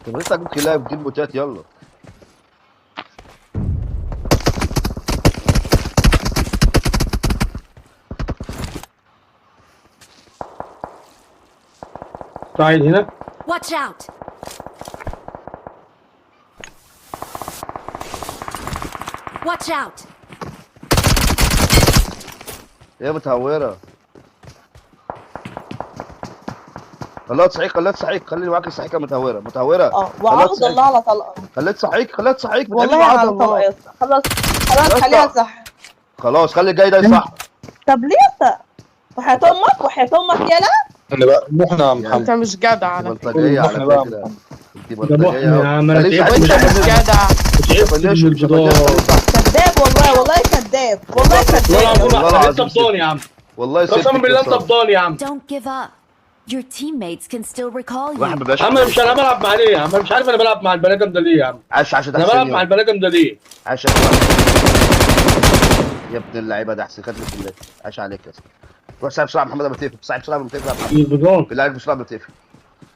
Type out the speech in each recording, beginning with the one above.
طب لسه هجيب كلاب بتجيب بوتات يلا. قاعد هنا. Watch out! Watch out! يا متهوره. خليها تصحيك خليها تصحيك، خلي اللي معاك يصحيك متهوره متهوره. خليها وعوض تصحيك الله على طلقه. خليها تصحيك خليها تصحيك بتعمل والله وعد على طلقه الله. يا اسطى. خلاص خلاص يا خليها اسطى. صح. خلاص خلي الجاي ده يصح. طب ليه يا اسطى؟ وحياة امك وحياة امك يلا. احنا بقى محنا يا محمد. انت مش جدع على انت فكرة. بلطجيه على محنا بقى فكره. محمد. انت ده بلطجيه محن يا عم، انا خليك تعبت صحيح. وانت مش جدع. تعبت من البضاعة. كذاب والله والله كذاب والله والله كذاب. العظيم والله انت العظيم بضاني يا عم. والله قسما سبتك بالله يا انت اسطى. بضاني يا عم. Don't give up. Your teammates can still recall واحد you. مبقاش يا عم مش انا بلعب مع ليه يا عم، انا مش عارف انا بلعب مع البني ادم ده ليه يا عم. عاش عاش ده انا بلعب حسين مع يا البني ادم ده ليه؟ عاش يا ابن اللعيبه ده حسين خدمة الله. عاش عليك يا اسطى. روح سايب بسرعه محمد ابو تيفي سايب بسرعه ابو تيفي يا محمد. البضان. بالله عليك بسرعه ابو تيفي.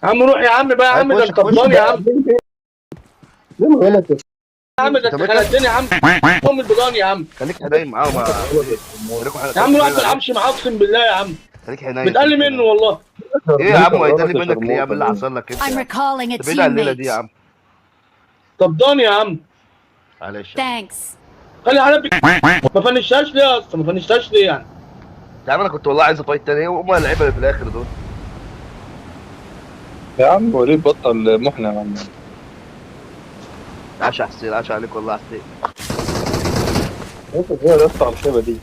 يا عم روح يا عم بقى يا عم، ده انت بضاني يا عم. ليه غلط؟ يا عم ده انت خلقتني يا عم. ام البضاني يا عم. خليك حنين معاهم يا عم روح ما تلعبش معاه اقسم بالله يا عم. خليك حنين. بتقل منه والله. ايه يا عم هيتقل منك ليه يا عم اللي حصل لك انت؟ I'm recalling a انت بعيد عن الليله دي يا teammate. عم. طب ضاني يا عم. معلش Thanks. خلي حالك ما فنشتهاش ليه يا اسطى؟ ما فنشتهاش ليه يعني؟ يا عم انا كنت والله عايز فايت تاني وهم اللعيبه اللي في الاخر دول. يا عم وليد بطل محنة يا عم. عاش يا حسين عاش عليك والله يا حسين. انت ازاي يا اسطى على الخيبة دي؟